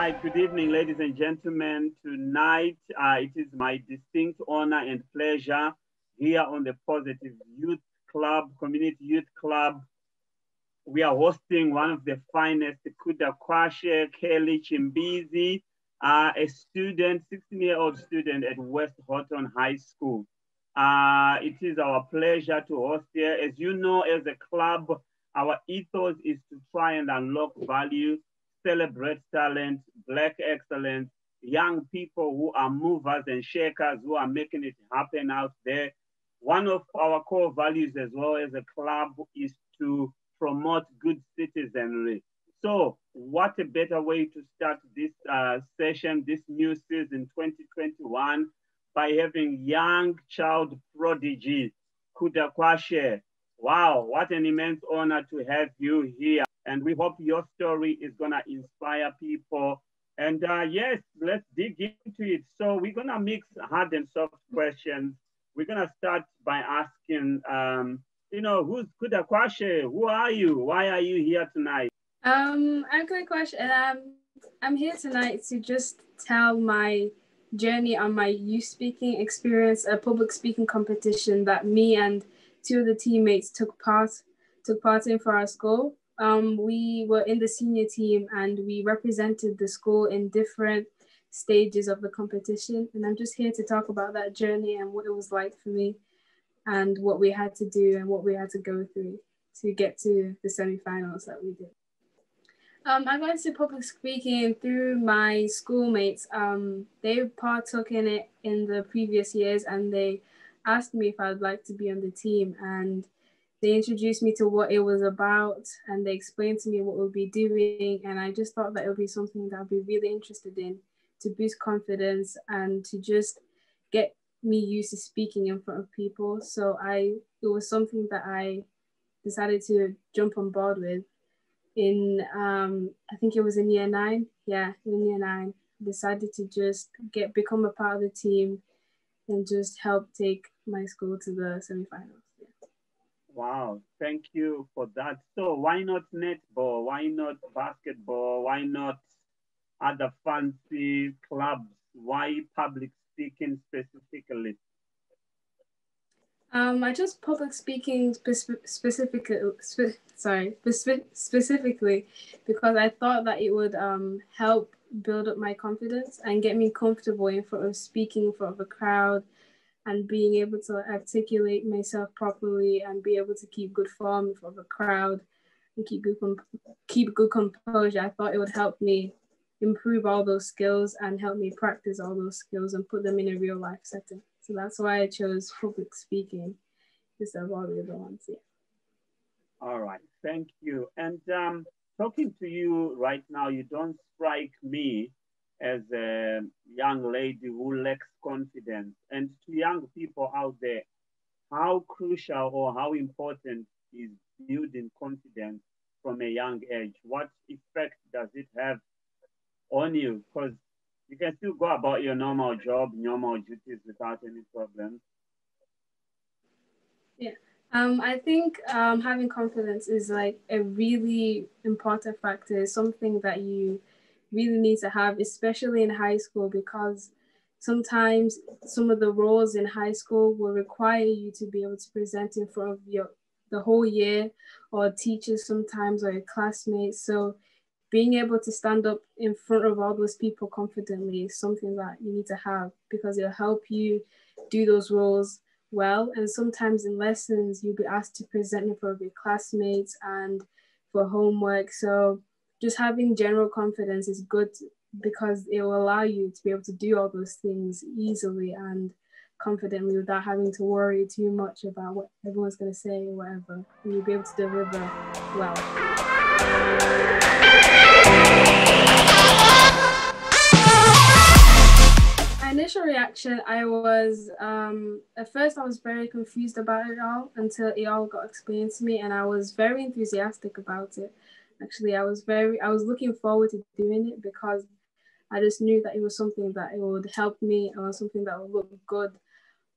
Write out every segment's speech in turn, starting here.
right, good evening, ladies and gentlemen. Tonight, it is my distinct honor and pleasure here on the Positive Youth Club, Community Youth Club. We are hosting one of the finest, Kuda Kelly Chimbizi, a student, 16-year-old student at West Horton High School. It is our pleasure to host here. As you know, as a club, our ethos is to try and unlock value, celebrate talent, Black excellence, young people who are movers and shakers who are making it happen out there. One of our core values as well as a club is to promote good citizenry. So what a better way to start this session, this new season 2021, by having young child prodigy, Kuda. Wow, what an immense honor to have you here. And we hope your story is going to inspire people. And yes, let's dig into it. So we're going to mix hard and soft questions. We're going to start by asking, who's Kuda? Who are you? Why are you here tonight? I'm Kuda, and I'm here tonight to just tell my journey on my youth speaking experience, a public speaking competition that me and two of the teammates took part in for our school. We were in the senior team and we represented the school in different stages of the competition. And I'm just here to talk about that journey and what it was like for me and what we had to do and what we had to go through to get to the semi-finals that we did. I got into public speaking through my schoolmates. They partook in it in the previous years and they asked me if I'd like to be on the team, and they introduced me to what it was about and they explained to me what we'll be doing, and I just thought that it would be something that I'd be really interested in to boost confidence and to just get me used to speaking in front of people. So it was something that I decided to jump on board with in I think it was in year 9. Yeah, in year 9, decided to just become a part of the team and just help take my school to the semi-finals. Yeah. Wow, thank you for that. So why not netball? Why not basketball? Why not other fancy clubs? Why public speaking specifically? I chose public speaking specifically because I thought that it would help build up my confidence and get me comfortable in front of speaking in front of a crowd and being able to articulate myself properly and be able to keep good form in front of a crowd and keep good composure. I thought it would help me improve all those skills and help me practice all those skills and put them in a real life setting. So that's why I chose public speaking instead of all the other ones. Yeah. All right, thank you. And talking to you right now, you don't strike me as a young lady who lacks confidence. And to young people out there, how crucial or how important is building confidence from a young age? What effect does it have on you? Because you can still go about your normal job, normal duties without any problems. Yeah. I think having confidence is like a really important factor, something that you really need to have, especially in high school, because sometimes some of the roles in high school will require you to be able to present in front of the whole year, or teachers sometimes, or your classmates. So being able to stand up in front of all those people confidently is something that you need to have, because it'll help you do those roles well. And sometimes in lessons, you'll be asked to present in front of your classmates and for homework. So just having general confidence is good because it will allow you to be able to do all those things easily and confidently without having to worry too much about what everyone's going to say or whatever. And you'll be able to deliver well. My initial reaction, I was, at first I was very confused about it all until it all got explained to me, and I was very enthusiastic about it. Actually, I was looking forward to doing it because I just knew that it was something that it would help me or something that would look good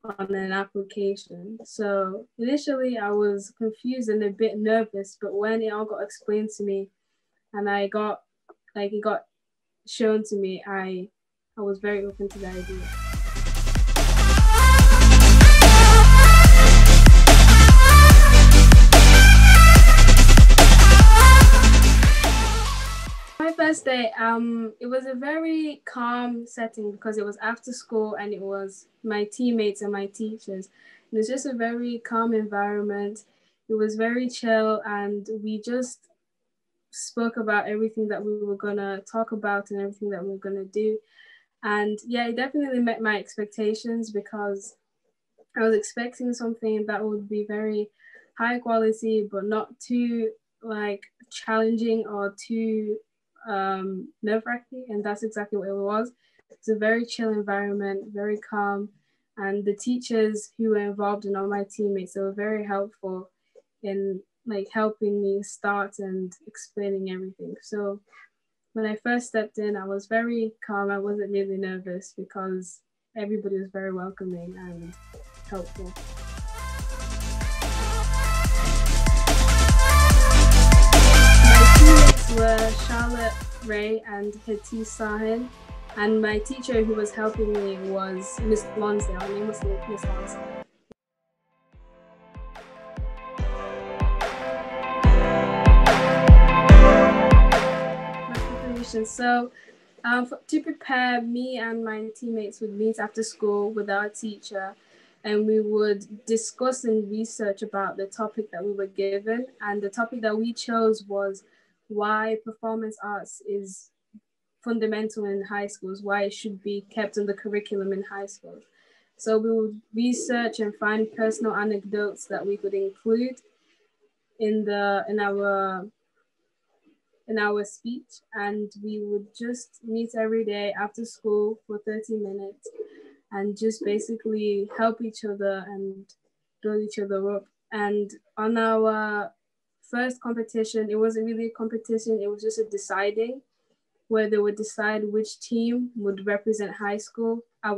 on an application. So initially I was confused and a bit nervous, but when it all got explained to me and it got shown to me, I was very open to the idea. My first day, it was a very calm setting because it was after school and it was my teammates and my teachers. It was just a very calm environment. It was very chill, and we just spoke about everything that we were gonna talk about and everything that we were gonna do. And yeah, it definitely met my expectations because I was expecting something that would be very high quality, but not too like challenging or too nerve-wracking. And that's exactly what it was. It's a very chill environment, very calm. And the teachers who were involved and all my teammates, they were very helpful in like helping me start and explaining everything. So when I first stepped in, I was very calm. I wasn't really nervous because everybody was very welcoming and helpful. My teammates were Charlotte Ray and Hiti Sahin, and my teacher who was helping me was Miss Lonsdale. Her name was Miss Lonsdale. So to prepare, me and my teammates would meet after school with our teacher, and we would discuss and research about the topic that we were given. And the topic that we chose was why performance arts is fundamental in high schools, why it should be kept in the curriculum in high schools. So we would research and find personal anecdotes that we could include in our speech, and we would just meet every day after school for 30 minutes and just basically help each other and build each other up. And on our first competition, it wasn't really a competition, it was just a deciding where they would decide which team would represent high school at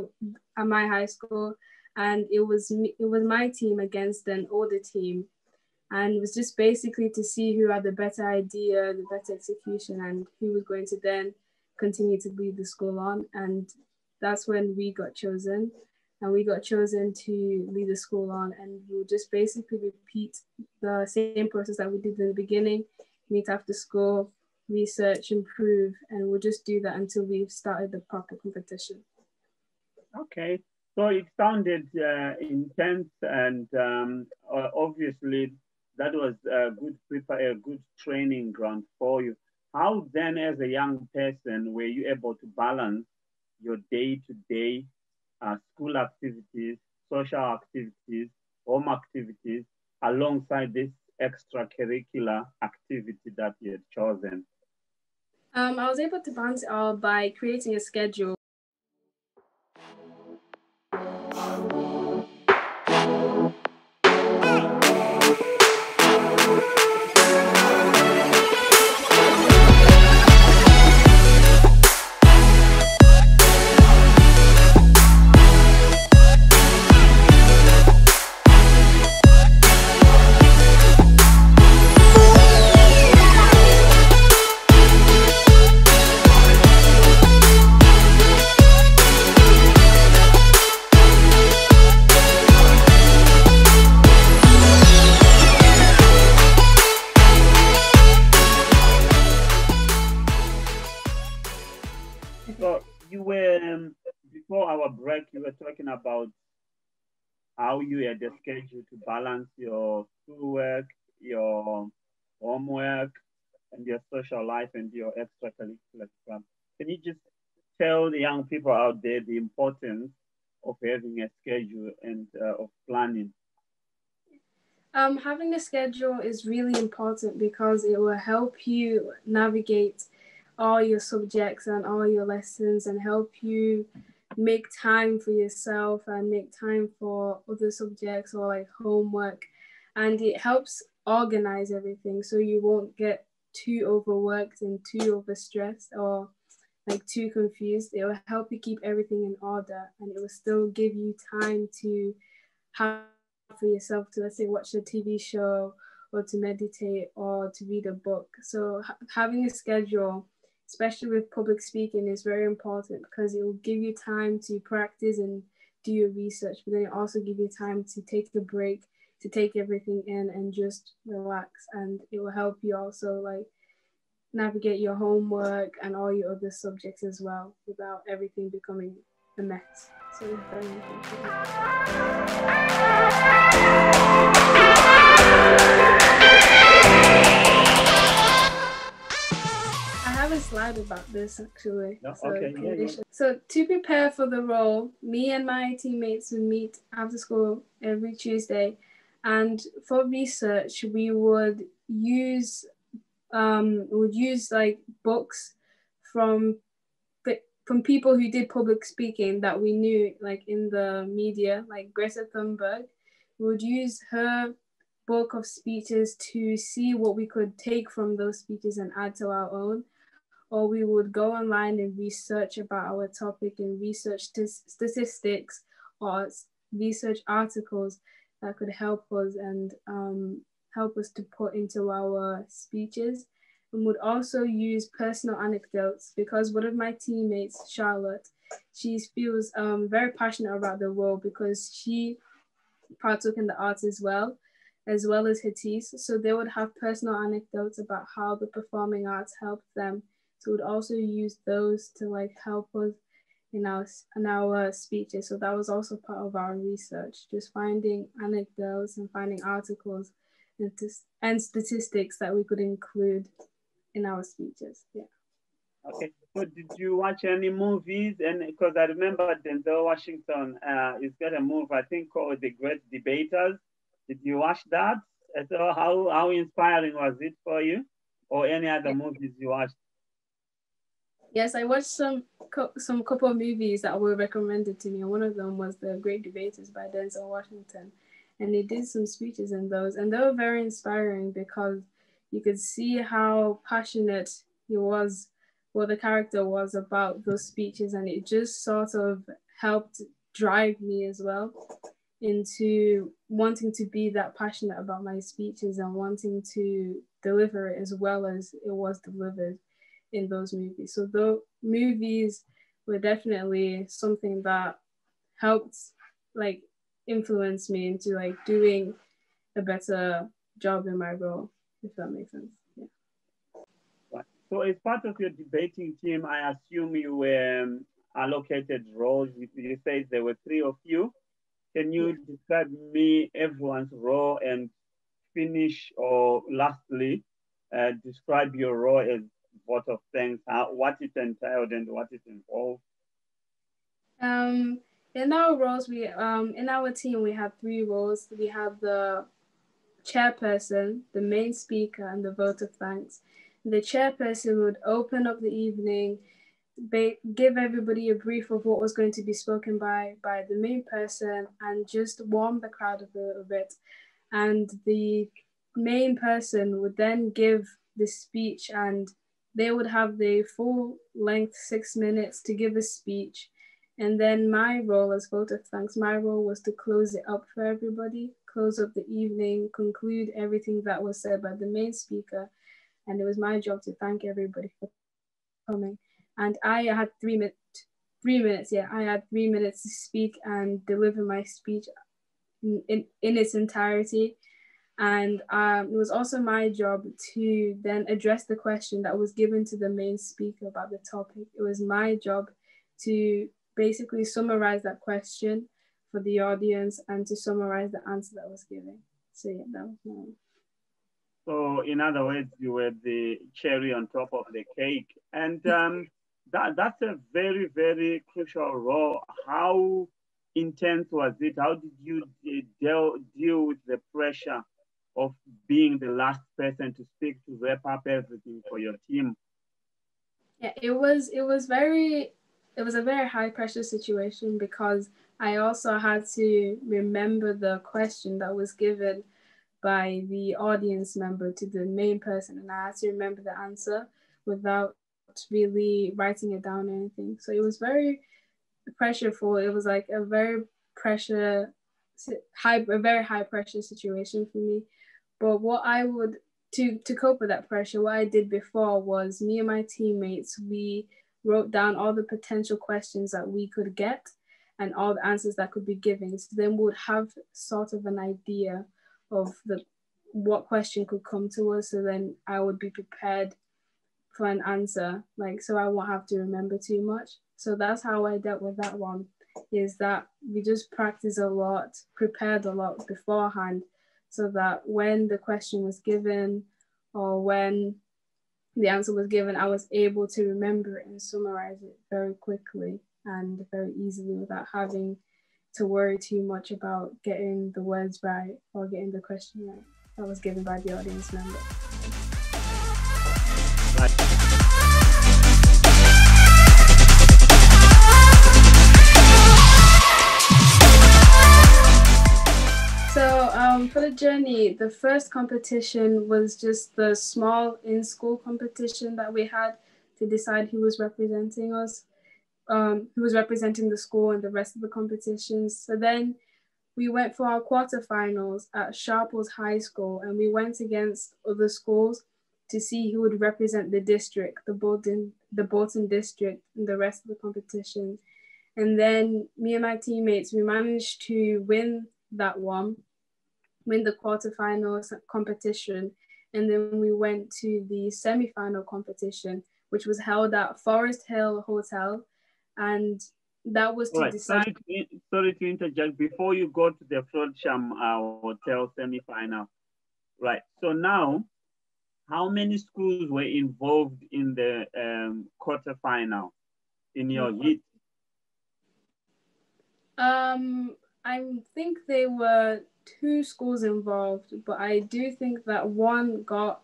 my high school. And it was my team against an older team. And it was just basically to see who had the better idea, the better execution, and who was going to then continue to lead the school on. And that's when we got chosen. And we got chosen to lead the school on. And we'll just basically repeat the same process that we did in the beginning, meet after school, research, improve, and we'll just do that until we've started the proper competition. Okay, so it sounded intense, and obviously that was a good training ground for you. How then, as a young person, were you able to balance your day-to-day school activities, social activities, home activities, alongside this extracurricular activity that you had chosen? I was able to balance it all by creating a schedule. So you were, before our break, you were talking about how you had a schedule to balance your schoolwork, your homework, and your social life and your extracurricular club. Can you just tell the young people out there the importance of having a schedule and of planning? Having a schedule is really important because it will help you navigate all your subjects and all your lessons and help you make time for yourself and make time for other subjects or like homework. And it helps organize everything so you won't get too overworked and too overstressed or like too confused. It will help you keep everything in order, and it will still give you time to have for yourself to, let's say, watch a TV show or to meditate or to read a book. So having a schedule especially with public speaking, is very important because it will give you time to practice and do your research, but then it also give you time to take a break, to take everything in and just relax. And it will help you also like navigate your homework and all your other subjects as well without everything becoming a mess. So it's very important. I have a slide about this actually. No? So, Okay, yeah. So to prepare for the role, me and my teammates would meet after school every Tuesday, and for research we would use like books from people who did public speaking that we knew, like in the media, like Greta Thunberg. We would use her book of speeches to see what we could take from those speeches and add to our own, or we would go online and research about our topic and research statistics or research articles that could help us and help us to put into our speeches. And would also use personal anecdotes because one of my teammates, Charlotte, she feels very passionate about the role because she partook in the arts as well as Hatis. So they would have personal anecdotes about how the performing arts helped them. So we'd also use those to like help us in our speeches. So that was also part of our research, just finding anecdotes and finding articles and statistics that we could include in our speeches. Yeah. Okay. So did you watch any movies? And because I remember Denzel Washington is got a movie I think called The Great Debaters. Did you watch that? And so how inspiring was it for you? Or any other movies you watched? Yes, I watched some couple of movies that were recommended to me. One of them was The Great Debaters by Denzel Washington, and he did some speeches in those, and they were very inspiring because you could see how passionate he was, what the character was about those speeches, and it just sort of helped drive me as well into wanting to be that passionate about my speeches and wanting to deliver it as well as it was delivered in those movies. So the movies were definitely something that helped like influence me into like doing a better job in my role, if that makes sense. Yeah. Right. So as part of your debating team, I assume you were allocated roles. You said there were 3 of you. Can you describe me everyone's role and finish or lastly describe your role as both of things, what it entailed and what it involved? In our roles, we in our team we have 3 roles. We have the chairperson, the main speaker, and the vote of thanks. The chairperson would open up the evening, give everybody a brief of what was going to be spoken by the main person, and just warm the crowd a bit. And the main person would then give the speech, and they would have the full length 6 minutes to give a speech. And then my role as vote of thanks, my role was to close it up for everybody, close up the evening, conclude everything that was said by the main speaker. And it was my job to thank everybody for coming. And I had 3 minutes. Yeah, I had 3 minutes to speak and deliver my speech in its entirety. And it was also my job to then address the question that was given to the main speaker about the topic. It was my job to basically summarize that question for the audience and to summarize the answer that was given. So yeah, that was my. So in other words, you were the cherry on top of the cake. And that's a very, very crucial role. How intense was it? How did you deal with the pressure of being the last person to speak, to wrap up everything for your team? Yeah, it was a very high pressure situation because I also had to remember the question that was given by the audience member to the main person, and I had to remember the answer without really writing it down or anything. So it was very pressureful. It was like a very high pressure situation for me. But what I would to cope with that pressure, what I did before was me and my teammates, we wrote down all the potential questions that we could get and all the answers that could be given. So then we would have sort of an idea of what question could come to us. So then I would be prepared for an answer, like, so I won't have to remember too much. So that's how I dealt with that one, is that we just practiced a lot, prepared a lot beforehand, so that when the question was given or when the answer was given, I was able to remember it and summarize it very quickly and very easily without having to worry too much about getting the words right or getting the question right that was given by the audience member. So for the journey, the first competition was just the small in-school competition that we had to decide who was representing us, who was representing the school and the rest of the competitions. So then we went for our quarterfinals at Sharples High School, and we went against other schools to see who would represent the district, the Bolton district, and the rest of the competition. And then me and my teammates, we managed to win the quarterfinals competition. And then we went to the semi-final competition, which was held at Forest Hill Hotel. And that was to decide. Sorry to interject. Before you go to the Frodsham Hotel semi-final, right? So now, how many schools were involved in the quarterfinal in your heat? I think there were 2 schools involved, but I do think that one got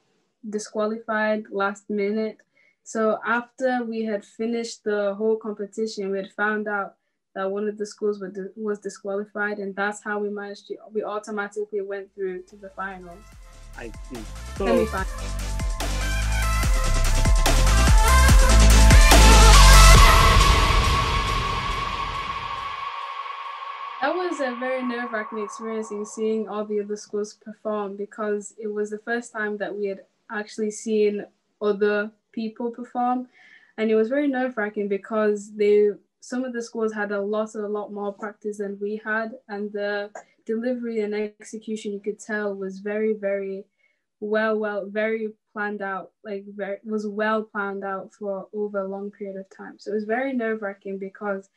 disqualified last minute. So after we had finished the whole competition, we had found out that one of the schools was disqualified, and that's how we automatically went through to the finals. I see. So, that was a very nerve-wracking experience in seeing all the other schools perform, because it was the first time that we had actually seen other people perform, and it was very nerve-wracking because some of the schools had a lot more practice than we had, and the delivery and execution, you could tell, was very, very very planned out, was well planned out for over a long period of time. So it was very nerve-wracking because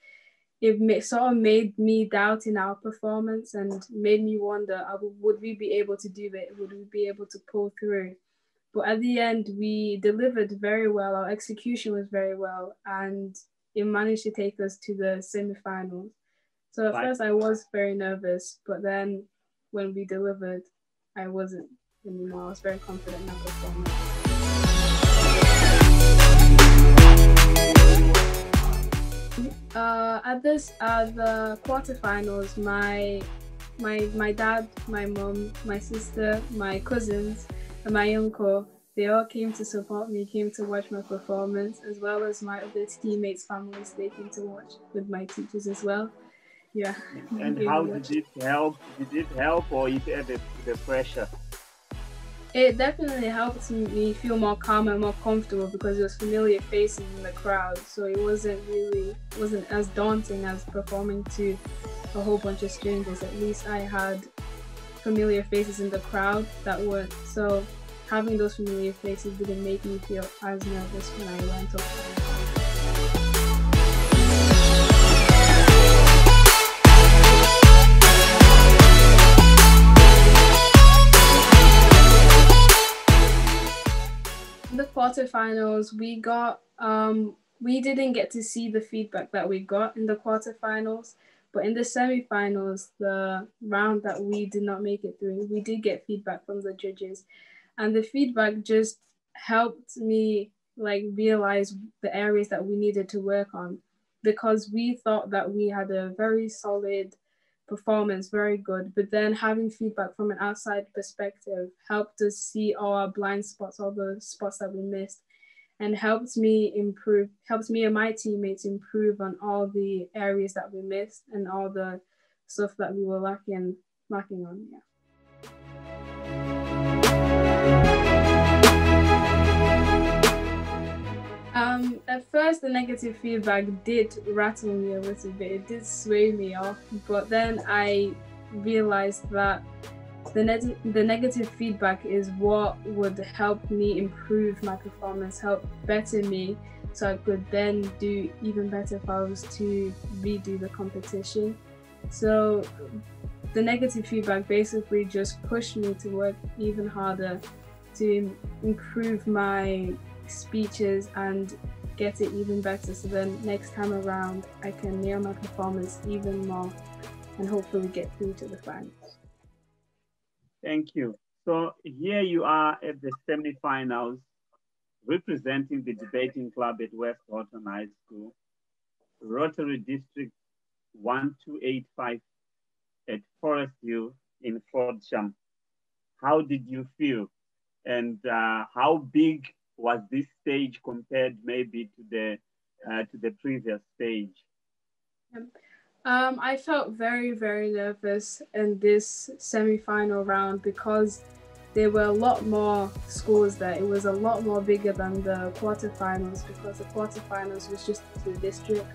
it sort of made me doubt in our performance and made me wonder, would we be able to do it? Would we be able to pull through? But at the end, we delivered very well. Our execution was very well, and it managed to take us to the semi-finals. So at first I was very nervous, but then when we delivered, I wasn't anymore. I was very confident in our performance. At the quarterfinals, my dad, my mom, my sister, my cousins, and my uncle, they all came to support me, came to watch my performance, as well as my other teammates' families. They came to watch with my teachers as well. Yeah. And how did it help? Did it help, or it added to the pressure? It definitely helped me feel more calm and more comfortable because it was familiar faces in the crowd. So it wasn't as daunting as performing to a whole bunch of strangers. At least I had familiar faces in the crowd so having those familiar faces didn't make me feel as nervous when I went up. In the quarterfinals, we didn't get to see the feedback that we got in the quarterfinals, but in the semifinals, the round that we did not make it through, we did get feedback from the judges, and the feedback just helped me realize the areas that we needed to work on, because we thought that we had a very solid performance, very good, but then having feedback from an outside perspective helped us see all our blind spots, all the spots that we missed, and helped me and my teammates improve on all the areas that we missed and all the stuff that we were lacking on. Yeah. At first, the negative feedback did rattle me a little bit. It did sway me off, but then I realized that the negative feedback is what would help me improve my performance, help better me, so I could then do even better if I was to redo the competition. So the negative feedback basically just pushed me to work even harder to improve my speeches and get it even better, so then next time around I can nail my performance even more and hopefully get through to the finals. Thank you. So here you are at the semi-finals, representing the debating club at West Horton High School, Rotary District 1285 at Forest Hill in Fordsham. How did you feel? And how big was this stage compared maybe to the previous stage? I felt very, very nervous in this semi-final round because there were a lot more schools there. It was a lot more bigger than the quarterfinals, because the quarterfinals was just the district,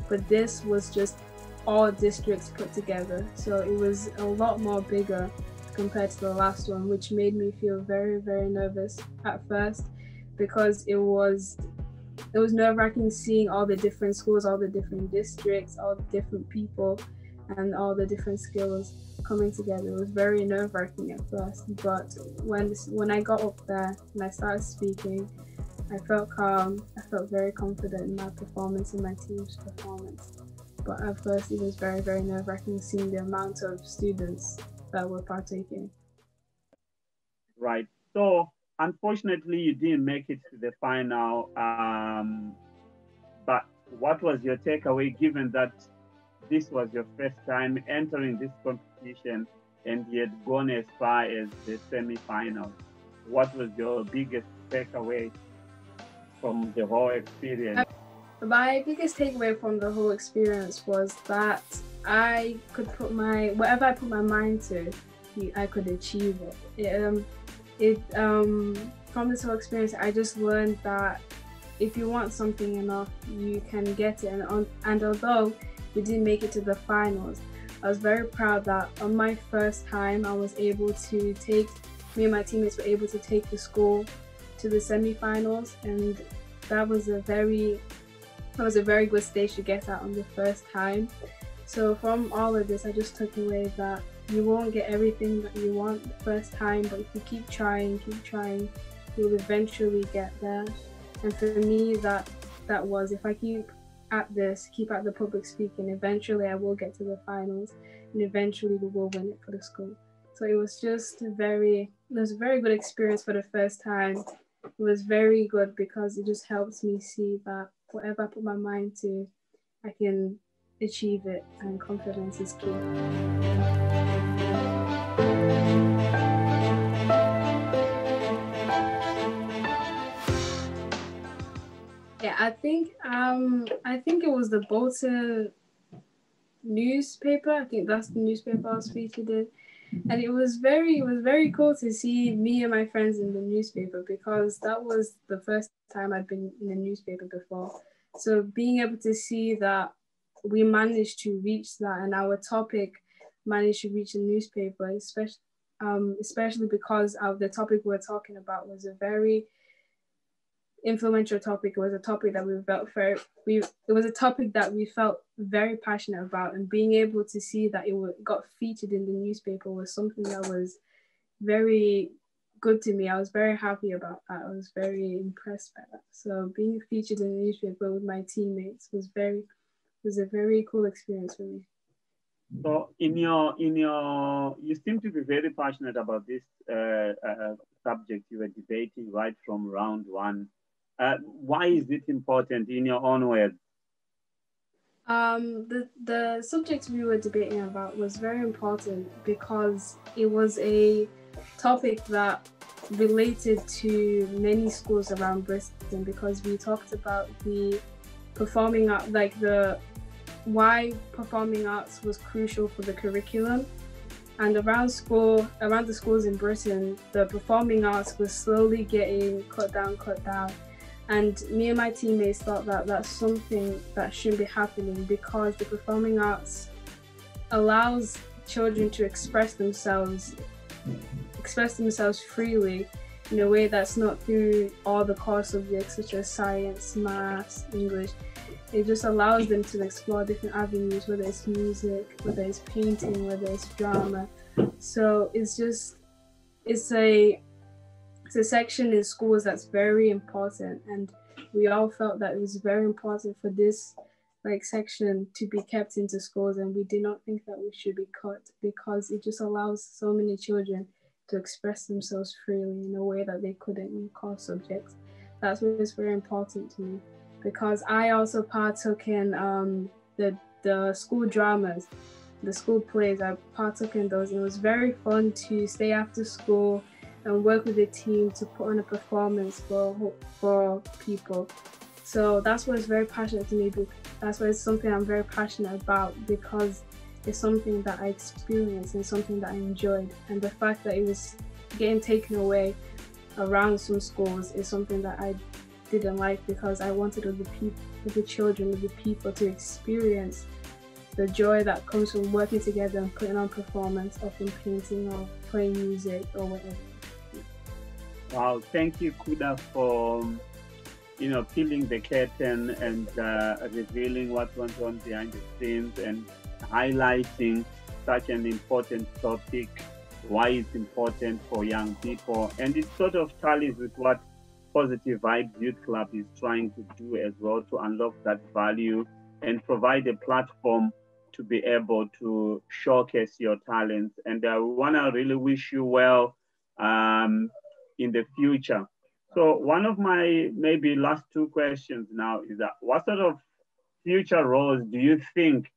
but this was just all districts put together. So it was a lot more bigger compared to the last one, which made me feel very, very nervous at first, because it was nerve-wracking seeing all the different schools, all the different districts, all the different people, and all the different skills coming together. It was very nerve-wracking at first, but when I got up there and I started speaking, I felt calm. I felt very confident in my performance and my team's performance. But at first, it was very, very nerve-wracking seeing the amount of students that were partaking. Right. So unfortunately, you didn't make it to the final. But what was your takeaway, given that this was your first time entering this competition and you had gone as far as the semi-final? What was your biggest takeaway from the whole experience? My biggest takeaway from the whole experience was that I could put whatever I put my mind to, I could achieve it. From this whole experience, I just learned that if you want something enough, you can get it. And although we didn't make it to the finals, I was very proud that on my first time, I was able to me and my teammates were able to take the school to the semi-finals, and that was a very good stage to get at on the first time. So from all of this, I just took away that you won't get everything that you want the first time, but if you keep trying, you'll eventually get there. And for me, that was, if I keep at the public speaking, eventually I will get to the finals, and eventually we will win it for the school. So it was just a very good experience for the first time. It was very good because it just helps me see that whatever I put my mind to, I can achieve it, and confidence is key. Yeah, I think it was the Bolton newspaper. I think that's the newspaper I was featured in. And it was very cool to see me and my friends in the newspaper, because that was the first time I'd been in a newspaper before. So being able to see that we managed to reach that, and our topic managed to reach the newspaper, especially because of the topic we're talking about was a very influential topic. It was a topic that we felt very passionate about, and being able to see that it got featured in the newspaper was something that was very good to me. I was very happy about that. I was very impressed by that. So being featured in the newspaper with my teammates was a very cool experience for me. So you seem to be very passionate about this subject you were debating right from round one. Why is it important, in your own words? The subject we were debating about was very important because it was a topic that related to many schools around Bristol, because we talked about the performing art, why performing arts was crucial for the curriculum. And around the schools in Britain, the performing arts was slowly getting cut down. And me and my teammates thought that that's something that shouldn't be happening, because the performing arts allows children to express themselves freely in a way that's not through all the core subjects such as science, maths, English. It just allows them to explore different avenues, whether it's music, whether it's painting, whether it's drama. So it's a section in schools that's very important, and we all felt that it was very important for this section to be kept into schools, and we did not think that we should be cut, because it just allows so many children to express themselves freely in a way that they couldn't in core subjects. That's what is very important to me, because I also partook in the school dramas, the school plays. I partook in those, and it was very fun to stay after school and work with the team to put on a performance for people. So that's what is very passionate to me. That's why it's something I'm very passionate about, because it's something that I experienced and something that I enjoyed. And the fact that it was getting taken away around some schools is something that I didn't like, because I wanted the children, the people to experience the joy that comes from working together and putting on performance, often painting or playing music or whatever. Wow, thank you, Kuda, for peeling the curtain and revealing what went on behind the scenes and highlighting such an important topic, why it's important for young people. And it sort of tallies with what Positive Vibes Youth Club is trying to do as well, to unlock that value and provide a platform to be able to showcase your talents. And I want to really wish you well in the future. So one of my maybe last two questions now is that what sort of future roles do you think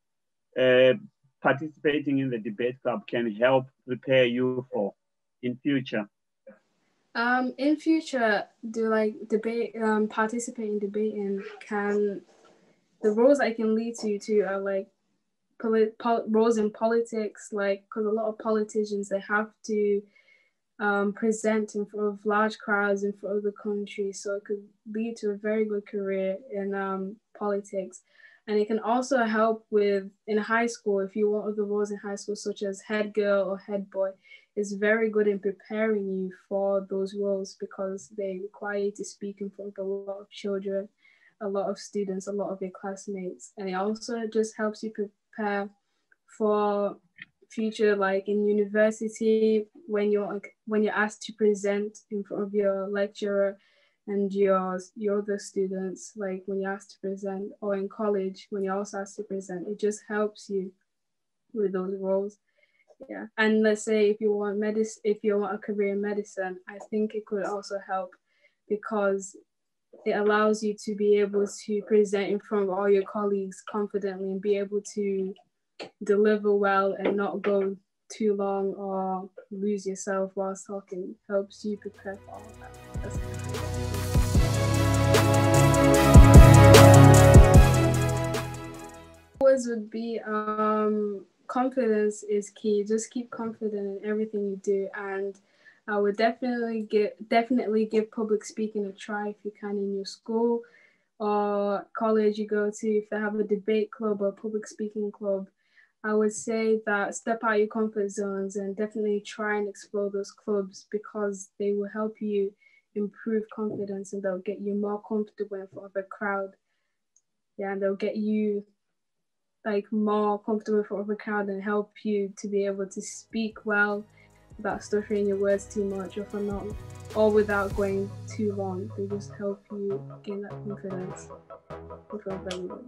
participating in the debate club can help prepare you for in future? In future, participate in debating the roles I can lead to are roles in politics, because a lot of politicians, they have to present in front of large crowds in front of the country, so it could lead to a very good career in politics. And it can also help in high school, if you want other roles in high school, such as head girl or head boy. It's very good in preparing you for those roles, because they require you to speak in front of a lot of children, a lot of students, a lot of your classmates. And it also just helps you prepare for future, like in university, when you're asked to present in front of your lecturer and your other students, like when you're asked to present, or in college when you're also asked to present. It just helps you with those roles. Yeah. And let's say if you want a career in medicine, I think it could also help, because it allows you to be able to present in front of all your colleagues confidently and be able to deliver well and not go too long or lose yourself whilst talking. Helps you prepare for all of that. Words would be confidence is key. Just keep confident in everything you do, and I would definitely give public speaking a try if you can in your school or college you go to. If they have a debate club or public speaking club, I would say that step out your comfort zones and definitely try and explore those clubs, because they will help you improve confidence and they'll get you more comfortable in front of a crowd. Yeah, and they'll get you more comfortable in front of a crowd and help you to be able to speak well without stuttering your words too much or without going too long. They just help you gain that confidence in front of everyone.